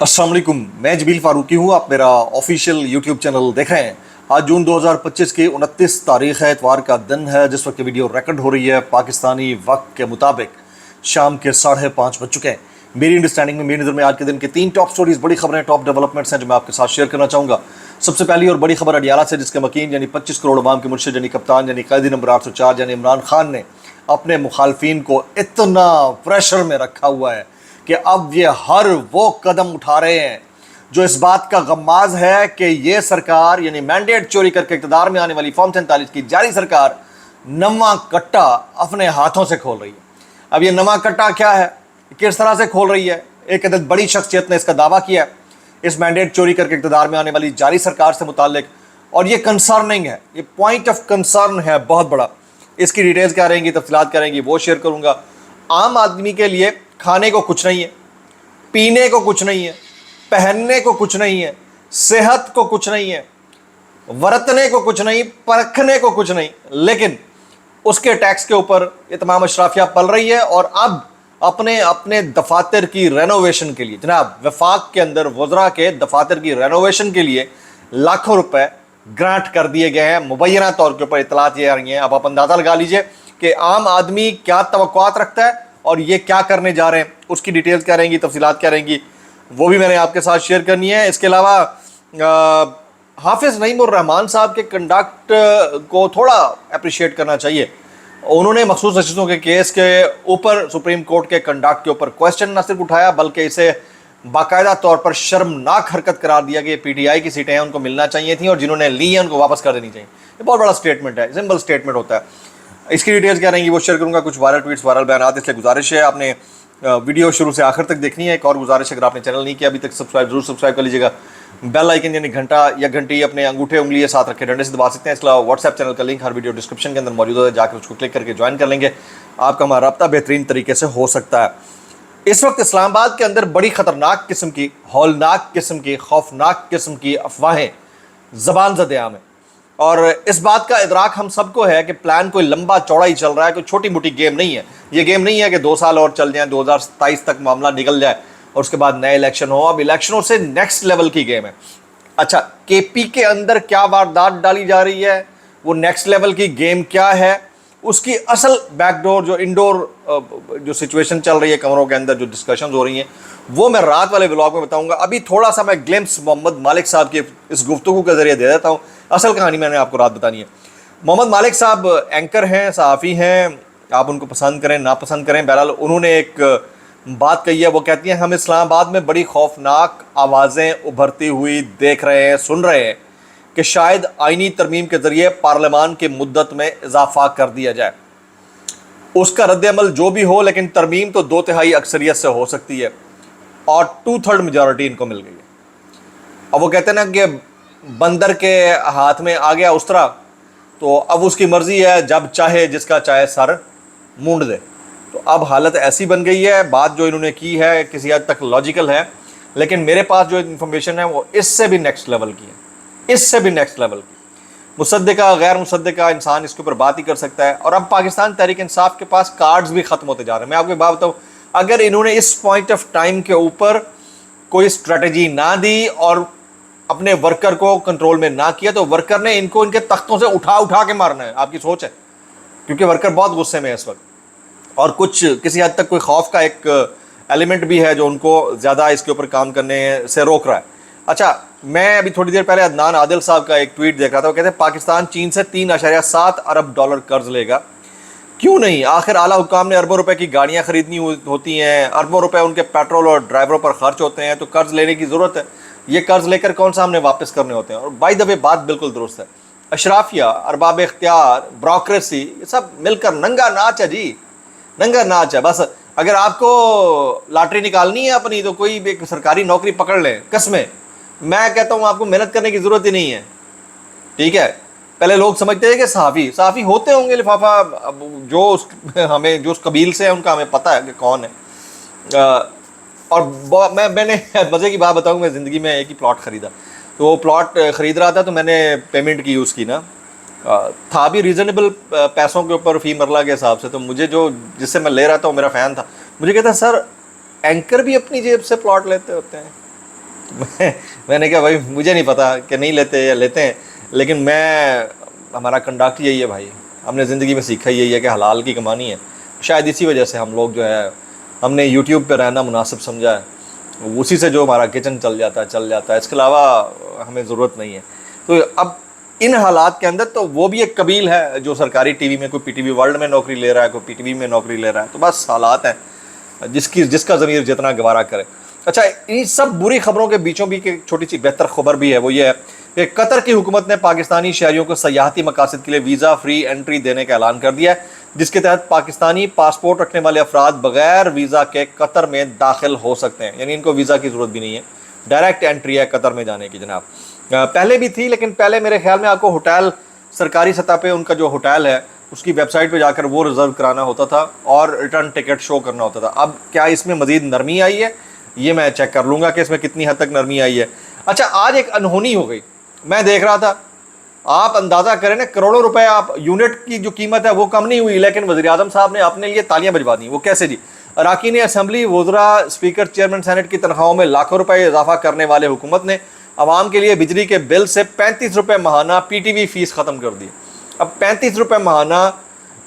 अस्सलाम वालेकुम, मैं जबील फारूकी हूँ। आप मेरा ऑफिशियल यूट्यूब चैनल देख रहे हैं। आज जून 2025 की 29 तारीख है, इतवार का दिन है। जिस वक्त ये वीडियो रिकॉर्ड हो रही है पाकिस्तानी वक्त के मुताबिक शाम के 5:30 बज चुके हैं। मेरी अंडरस्टैंडिंग में, मेरी नज़र में आज के दिन की 3 टॉप स्टोरीज, बड़ी खबरें, टॉप डेवलपमेंट्स हैं जो मैं आपके साथ शेयर करना चाहूँगा। सबसे पहली और बड़ी खबर अडियाला से, जिसके मकीन यानी 25 करोड़ अवाम के मुर्शिद यानी कप्तान यानी कैदी नंबर 804 यानी इमरान खान ने अपने मुखालफिन को इतना प्रेशर में रखा हुआ है कि अब ये हर वो कदम उठा रहे हैं जो इस बात का गम्माज है कि ये सरकार यानी मैंडेट चोरी करके इक़्तिदार में आने वाली फॉर्म 47 की जारी सरकार नवा कट्टा अपने हाथों से खोल रही है। अब ये नवा कट्टा क्या है, किस तरह से खोल रही है? एक अदद बड़ी शख्सियत ने इसका दावा किया है इस मैंडेट चोरी करके इक़्तिदार में आने वाली जारी सरकार से मुताल्लिक, और ये कंसर्निंग है, ये पॉइंट ऑफ कंसर्न है बहुत बड़ा। इसकी डिटेल्स क्या रहेंगी, तफसीलात क्या रहेंगी, वो शेयर करूँगा। आम आदमी के लिए खाने को कुछ नहीं है, पीने को कुछ नहीं है, पहनने को कुछ नहीं है, सेहत को कुछ नहीं है, वरतने को कुछ नहीं, परखने को कुछ नहीं, लेकिन उसके टैक्स के ऊपर ये तमाम अशराफिया पल रही है। और अब अपने अपने दफातर की रेनोवेशन के लिए, जनाब वफाक के अंदर वज़रा के दफातर की रेनोवेशन के लिए लाखों रुपए ग्रांट कर दिए गए हैं। मुबैना तौर के ऊपर इतलात ये आ रही हैं। अब आप अंदाज़ा लगा लीजिए कि आम आदमी क्या तवक्कुआत रखता है और ये क्या करने जा रहे हैं। उसकी डिटेल्स क्या रहेंगी, तफसीलात क्या रहेंगी, वो भी मैंने आपके साथ शेयर करनी है। इसके अलावा हाफिज़ नईमुर रहमान साहब के कंडक्ट को थोड़ा अप्रिशिएट करना चाहिए। उन्होंने मखसूस नशीसों के केस के ऊपर सुप्रीम कोर्ट के कंडक्ट के ऊपर क्वेश्चन न सिर्फ उठाया बल्कि इसे बाकायदा तौर पर शर्मनाक हरकत करार दिया कि PTI की सीटें हैं उनको मिलना चाहिए थी और जिन्होंने ली हैं उनको वापस कर देनी चाहिए। ये बहुत बड़ा स्टेटमेंट है, सिंपल स्टेटमेंट होता है। इसकी डिटेल्स क्या रहेंगी वो शेयर करूंगा। कुछ वायरल ट्वीट्स, वायरल बयान, इसलिए गुजारिश है आपने वीडियो शुरू से आखिर तक देखनी है। एक और गुजारिश, अगर आपने चैनल नहीं किया अभी तक जरूर सब्सक्राइब कर लीजिएगा। बेल आइकन यानी घंटा या घंटी अपने अंगूठे उंगली के साथ रखे डंडे से दबा सकते हैं। इसके अलावा व्हाट्सएप चैनल का लिंक हर वीडियो डिस्क्रिप्शन के अंदर मौजूद है, जाकर उसको क्लिक करके ज्वाइन कर लेंगे। आपका हमारा रब्ता बेहतरीन तरीके से हो सकता है। इस वक्त इस्लामाबाद के अंदर बड़ी ख़तरनाक किस्म की, हौलनाक किस्म की, खौफनाक किस्म की अफवाहें ज़बान ज़द-ए-आम है। और इस बात का इदराक हम सबको है कि प्लान कोई लंबा चौड़ा ही चल रहा है, कोई छोटी मोटी गेम नहीं है। ये गेम नहीं है कि 2 साल और चल जाएं, 2027 तक मामला निकल जाए और उसके बाद नए इलेक्शन हो। अब इलेक्शनों से नेक्स्ट लेवल की गेम है। अच्छा, KP के अंदर क्या वारदात डाली जा रही है, वो नेक्स्ट लेवल की गेम क्या है, उसकी असल बैकडोर जो इंडोर जो सिचुएशन चल रही है, कमरों के अंदर जो डिस्कशंस हो रही हैं, वो मैं रात वाले व्लॉग में बताऊंगा। अभी थोड़ा सा मैं ग्लिम्स मोहम्मद मालिक साहब की इस गुफ्तगू के जरिए दे देता हूँ। असल कहानी मैंने आपको रात बतानी है। मोहम्मद मालिक साहब एंकर हैं, सहाफ़ी हैं, आप उनको पसंद करें नापसंद करें, बहरहाल उन्होंने एक बात कही है। वो कहती हैं हम इस्लामाबाद में बड़ी खौफनाक आवाज़ें उभरती हुई देख रहे हैं, सुन रहे हैं कि शायद आईनी तरमीम के ज़रिए पार्लियामान की मुद्दत में इजाफा कर दिया जाए। उसका रद्द-ए-अमल जो भी हो, लेकिन तरमीम तो 2/3 अक्सरियत से हो सकती है और 2/3 मेजॉरिटी इनको मिल गई है। अब वो कहते हैं ना कि बंदर के हाथ में आ गया उस्तरा, तो अब उसकी मर्ज़ी है जब चाहे जिसका चाहे सर मूंड दे। तो अब हालत ऐसी बन गई है। बात जो इन्होंने की है किसी हद तक लॉजिकल है, लेकिन मेरे पास जो इन्फॉर्मेशन है वो इससे भी नेक्स्ट लेवल की है, इससे भी नेक्स्ट लेवल की। मुसद्दिका गैर मुसद्दिका इंसान इसके ऊपर बात ही कर सकता है। और अब पाकिस्तान तहरीक इंसाफ के पास कार्ड्स भी ख़त्म होते जा रहे हैं। मैं आपको बात बताऊँ, अगर इन्होंने इस पॉइंट ऑफ टाइम के ऊपर कोई स्ट्रेटजी ना दी और अपने वर्कर को कंट्रोल में ना किया, तो वर्कर ने इनको इनके तख्तों से उठा उठा के मारना है। आपकी सोच है, क्योंकि वर्कर बहुत गुस्से में है इस वक्त, और कुछ किसी हद तक कोई खौफ का एक एलिमेंट भी है जो उनको ज़्यादा इसके ऊपर काम करने से रोक रहा है। अच्छा, मैं अभी थोड़ी देर पहले अदनान आदिल साहब का एक ट्वीट देख रहा था। वो कहते हैं पाकिस्तान चीन से $3.7 अरब कर्ज लेगा। क्यों नहीं? आखिर आला हुकाम ने अरबों रुपए की गाड़ियाँ खरीदनी होती हैं, अरबों रुपए उनके पेट्रोल और ड्राइवरों पर खर्च होते हैं, तो कर्ज लेने की ज़रूरत है। ये कर्ज लेकर कौन सा हमने वापस करने होते हैं? और बाय द वे बात बिल्कुल दुरुस्त है। अशराफिया, अरबाब इख्तियार, ब्रोक्रेसी, ये सब मिलकर नंगा नाच है जी, नंगा नाच है। बस अगर आपको लॉटरी निकालनी है अपनी, तो कोई भी सरकारी नौकरी पकड़ लें। कसमें मैं कहता हूँ आपको मेहनत करने की ज़रूरत ही नहीं है, ठीक है। पहले लोग समझते हैं कि सहाफ़ी होते होंगे लिफाफा, जो उस हमें जो उस कबील से है उनका हमें पता है कि कौन है। और मैंने मज़े की बात बताऊँ, मैं ज़िंदगी में एक ही प्लॉट ख़रीदा। तो वो प्लॉट ख़रीद रहा था, तो मैंने पेमेंट की उसकी ना, था भी रीज़नेबल पैसों के ऊपर, फ़ी मरला के हिसाब से। तो मुझे जो जिससे मैं ले रहा था वो मेरा फ़ैन था, मुझे कहता सर एंकर भी अपनी जेब से प्लॉट लेते होते हैं। میں نے کہا بھائی مجھے نہیں پتا کہ نہیں لیتے یا لیتے ہیں، لیکن ہمارا کنڈکٹ یہی ہے بھائی، ہم نے زندگی میں سیکھا یہی ہے کہ حلال کی کمانی ہے. شاید اسی وجہ سے ہم لوگ جو ہے ہم نے یوٹیوب پہ رہنا مناسب سمجھا ہے، اسی سے جو ہمارا کچن چل جاتا ہے، اس کے علاوہ ہمیں ضرورت نہیں ہے. تو اب ان حالات کے اندر تو وہ بھی ایک قبیل ہے جو سرکاری ٹی وی میں، کوئی پی ٹی وی ورلڈ میں نوکری لے رہا ہے، کوئی پی ٹی وی میں نوکری لے رہا ہے. تو بس حالات ہیں، جس کا ضمیر جتنا گوارا کرے. اچھا، ان سب بری خبروں کے بیچوں بھی ایک چھوٹی سی بہتر خبر بھی ہے، وہ یہ ہے کہ قطر کی حکومت نے پاکستانی شہریوں کو سیاحتی مقاصد کے لیے ویزا فری انٹری دینے کا اعلان کر دیا ہے، جس کے تحت پاکستانی پاسپورٹ رکھنے والے افراد بغیر ویزا کے قطر میں داخل ہو سکتے ہیں. یعنی ان کو ویزا کی ضرورت بھی نہیں ہے، ڈائریکٹ انٹری ہے قطر میں جانے کی. جناب پہلے بھی تھی، لیکن پہلے میرے خیال میں آپ کو ہوٹل سرکاری سطح پہ ان کا جو ہوٹل ہے اس کی ویب سائٹ پہ جا کر وہ ریزرو کرانا ہوتا تھا اور ریٹرن ٹکٹ شو کرنا ہوتا تھا. اب کیا اس میں مزید نرمی آئی ہے؟ یہ میں چیک کر لوں گا کہ اس میں کتنی حد تک نرمی آئی ہے. اچھا، آج ایک انہونی ہو گئی، میں دیکھ رہا تھا، آپ اندازہ کریں نا، کروڑوں روپے آپ یونٹ کی جو قیمت ہے وہ کم نہیں ہوئی، لیکن وزیر اعظم صاحب نے اپنے لیے تالیاں بجوا دی. وہ کیسے جی؟ اراکین اسمبلی، وزراء، اسپیکر، چیئرمین سینٹ کی تنخواہوں میں لاکھوں روپے اضافہ کرنے والے حکومت نے عوام کے لیے بجلی کے بل سے 35 روپے ماہانہ پی ٹی وی فیس ختم کر دی. اب 35 روپے ماہانہ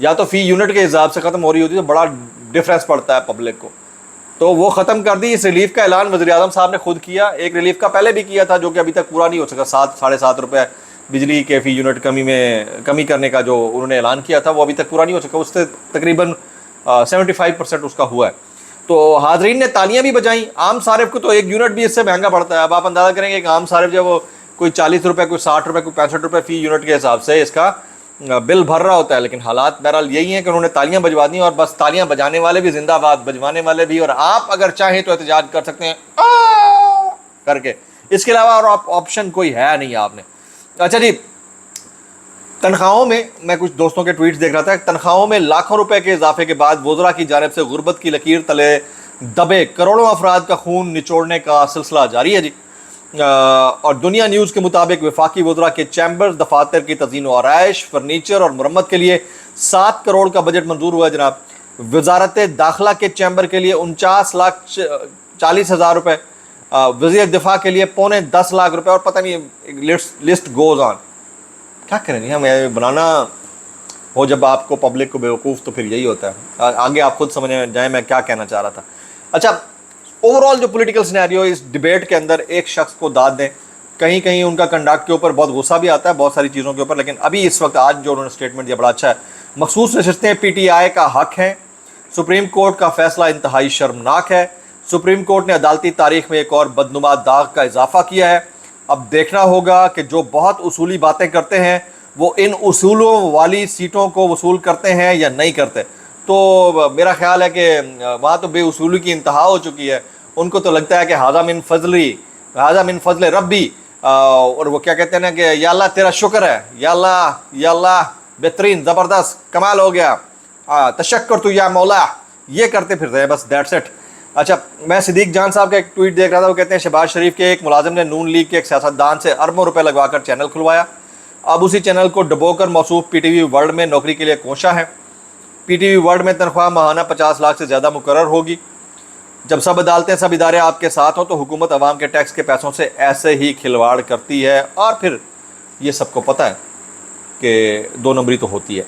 یا تو فی یونٹ کے حساب سے ختم ہو رہی ہوتی ہے تو بڑا ڈفرینس پڑتا ہے پبلک کو، تو وہ ختم کر دی. اس ریلیف کا اعلان وزیر اعظم صاحب نے خود کیا. ایک ریلیف کا پہلے بھی کیا تھا جو کہ ابھی تک پورا نہیں ہو سکا، 7.5 روپے بجلی کے فی یونٹ کمی کرنے کا جو انہوں نے اعلان کیا تھا وہ ابھی تک پورا نہیں ہو سکا. اس سے تقریباً 75% اس کا ہوا ہے. تو حاضرین نے تالیاں بھی بجائیں. عام صارف کو تو ایک یونٹ بھی اس سے مہنگا پڑتا ہے. اب آپ اندازہ کریں گے کہ عام صارف جو وہ کوئی 40 روپے، کوئی 60 روپے، کوئی 65 روپے فی یونٹ کے حساب سے اس کا بل بھر رہا ہوتا ہے. لیکن حالات بہرحال یہی ہیں کہ انہوں نے تالیاں بجوا دی، اور بس تالیاں بجانے والے بھی زندہ باد، بجوانے والے بھی. اور آپ اگر چاہیں تو احتجاج کر سکتے ہیں کر کے، اس کے علاوہ اور آپشن کوئی ہے نہیں آپ نے. اچھا جی، تنخواہوں میں کچھ دوستوں کے ٹویٹس دیکھ رہا تھا، تنخواہوں میں لاکھوں روپے کے اضافے کے بعد وزراء کی جانب سے غربت کی لکیر تلے دبے کروڑوں افراد کا خون نچوڑنے کا سلسلہ جاری ہے جی. اور دنیا نیوز کے مطابق وفاقی وزراء کے چیمبرز دفاتر کی تزئین و آرائش، فرنیچر اور مرمت کے لیے 7 کروڑ کا بجٹ منظور ہوا ہے جناب. وزارت داخلہ کے چیمبر کے لیے 49,40,000 روپے، وزیر دفاع کے لیے 9.25 روپے، اور پتہ نہیں لسٹ گوز آن. کیا کریں گے ہمیں بنانا ہو جب آپ کو پبلک کو بیوقوف، تو پھر یہی ہوتا ہے. آگے آپ خود سمجھ جائیں میں کیا کہنا چاہ رہا تھا. اچھا، اوور آل جو پولیٹیکل سینیریو اس ڈیبیٹ کے اندر ایک شخص کو داد دیں، کہیں ان کا کنڈکٹ کے اوپر بہت غصہ بھی آتا ہے، بہت ساری چیزوں کے اوپر، لیکن ابھی اس وقت آج جو انہوں نے اسٹیٹمنٹ دیا بڑا اچھا ہے. مخصوص نشستیں پی ٹی آئی کا حق ہیں، سپریم کورٹ کا فیصلہ انتہائی شرمناک ہے. سپریم کورٹ نے عدالتی تاریخ میں ایک اور بدنما داغ کا اضافہ کیا ہے. اب دیکھنا ہوگا کہ جو بہت اصولی باتیں کرتے ہیں وہ ان اصولوں والی سیٹوں کو وصول کرتے ہیں یا نہیں کرتے. تو میرا خیال ہے کہ وہاں تو بے اصولی کی انتہا ہو چکی ہے. ان کو تو لگتا ہے کہ ہذا من فضل ربی، اور وہ کیا کہتے ہیں نا کہ یا اللہ تیرا شکر ہے، یا اللہ بہترین، زبردست، کمال ہو گیا، تشکر تو یا مولا، یہ کرتے پھرتے ہیں بس، دیٹس اٹ. اچھا، میں صدیق جان صاحب کا ایک ٹویٹ دیکھ رہا تھا، وہ کہتے ہیں شہباز شریف کے ایک ملازم نے نون لیگ کے ایک سیاستدان سے اربوں روپے لگوا کر چینل کھلوایا. اب اسی چینل کو ڈبو کر موصوف پی ٹی وی ورلڈ میں نوکری کے لیے کوشاں ہے. پی ٹی وی ورلڈ میں تنخواہ ماہانہ 50 لاکھ سے زیادہ مقرر ہوگی. جب سب عدالتیں، سب ادارے آپ کے ساتھ ہوں تو حکومت عوام کے ٹیکس کے پیسوں سے ایسے ہی کھلواڑ کرتی ہے، اور پھر یہ سب کو پتہ ہے کہ 2 نمبری تو ہوتی ہے.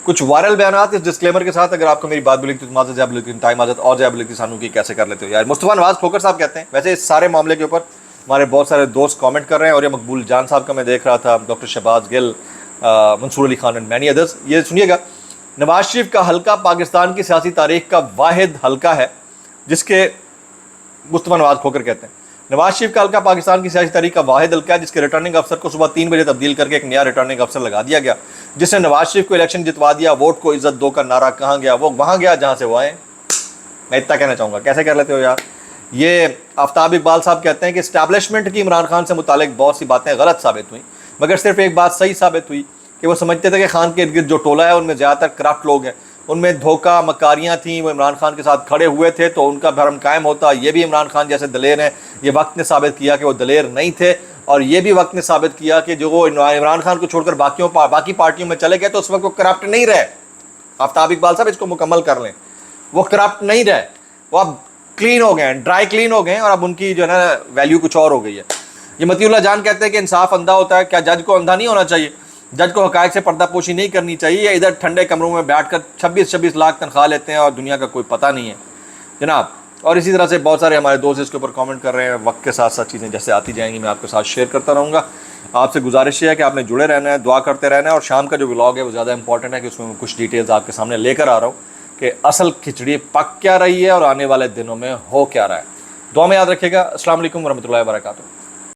کچھ وائرل بیانات اس ڈسکلیمر کے ساتھ، اگر آپ کو میری بات بلی تو معذرت، زیب لکھتی ٹائم عادت اور زیب لکھتی سانو کی کیسے کر لیتے ہو یار. مصطفیٰ نواز کھوکر صاحب کہتے ہیں، ویسے اس سارے معاملے کے اوپر ہمارے بہت سارے دوست کامنٹ کر رہے ہیں، اور یہ مقبول جان صاحب کا میں دیکھ رہا تھا، doctor Shahbaz Gill, Mansoor Ali Khan and many others. یہ سنیے گا، نواز شریف کا حلقہ پاکستان کی سیاسی تاریخ کا واحد حلقہ ہے جس کے، مصطفیٰ نواز کھوکر کہتے ہیں، نواز شریف کا حلقہ پاکستان کی سیاسی تاریخ کا واحد حلقہ ہے جس کے ریٹرننگ افسر کو صبح 3 بجے تبدیل کر کے ایک نیا ریٹرننگ افسر لگا دیا گیا، جس نے نواز شریف کو الیکشن جتوا دیا. ووٹ کو عزت دو کا نعرہ کہاں گیا؟ وہ وہاں گیا جہاں سے وہ آئے. میں اتنا کہنا چاہوں گا، کیسے کر لیتے ہو یار. یہ آفتاب اقبال صاحب کہتے ہیں کہ اسٹیبلشمنٹ کی عمران خان سے متعلق بہت سی باتیں غلط ثابت ہوئیں، مگر صرف ایک بات صحیح ثابت ہوئی کہ وہ سمجھتے تھے کہ خان کے ارد گرد جو ٹولہ ہے ان میں زیادہ تر کرپٹ لوگ ہیں، ان میں دھوکہ مکاریاں تھیں، وہ عمران خان کے ساتھ کھڑے ہوئے تھے تو ان کا بھرم قائم ہوتا. یہ بھی عمران خان جیسے دلیر ہیں، یہ وقت نے ثابت کیا کہ وہ دلیر نہیں تھے، اور یہ بھی وقت نے ثابت کیا کہ جو وہ عمران خان کو چھوڑ کر باقی پارٹیوں میں چلے گئے تو اس وقت وہ کرپٹ نہیں رہے. آفتاب اقبال صاحب اس کو مکمل کر لیں، وہ کرپٹ نہیں رہے، وہ اب क्लीन हो गए हैं, ड्राई क्लीन हो गए हैं और अब उनकी जो है ना वैल्यू कुछ और हो गई है। ये मतीउल्लाह जान कहते हैं कि इंसाफ अंधा होता है। क्या जज को अंधा नहीं होना चाहिए? जज को हकायक से पर्दापोशी नहीं करनी चाहिए, या इधर ठंडे कमरों में बैठकर 26-26 लाख तनख्वाह लेते हैं और दुनिया का कोई पता नहीं है जनाब। और इसी तरह से बहुत सारे हमारे दोस्त इसके ऊपर कमेंट कर रहे हैं। वक्त के साथ साथ चीज़ें जैसे आती जाएंगी मैं आपके साथ शेयर करता रहूँगा। आपसे गुजारिश है कि आपने जुड़े रहना है, दुआ करते रहना है, और शाम का जो व्लॉग है वो ज़्यादा इंपॉर्टेंट है कि उसमें मैं कुछ डिटेल्स आपके सामने लेकर आ रहा हूँ कि असल खिचड़ी पक क्या रही है और आने वाले दिनों में हो क्या रहा है। दुआ में याद रखिएगा। अस्सलाम वालेकुम वरहमतुल्लाहि वबरकातुहू।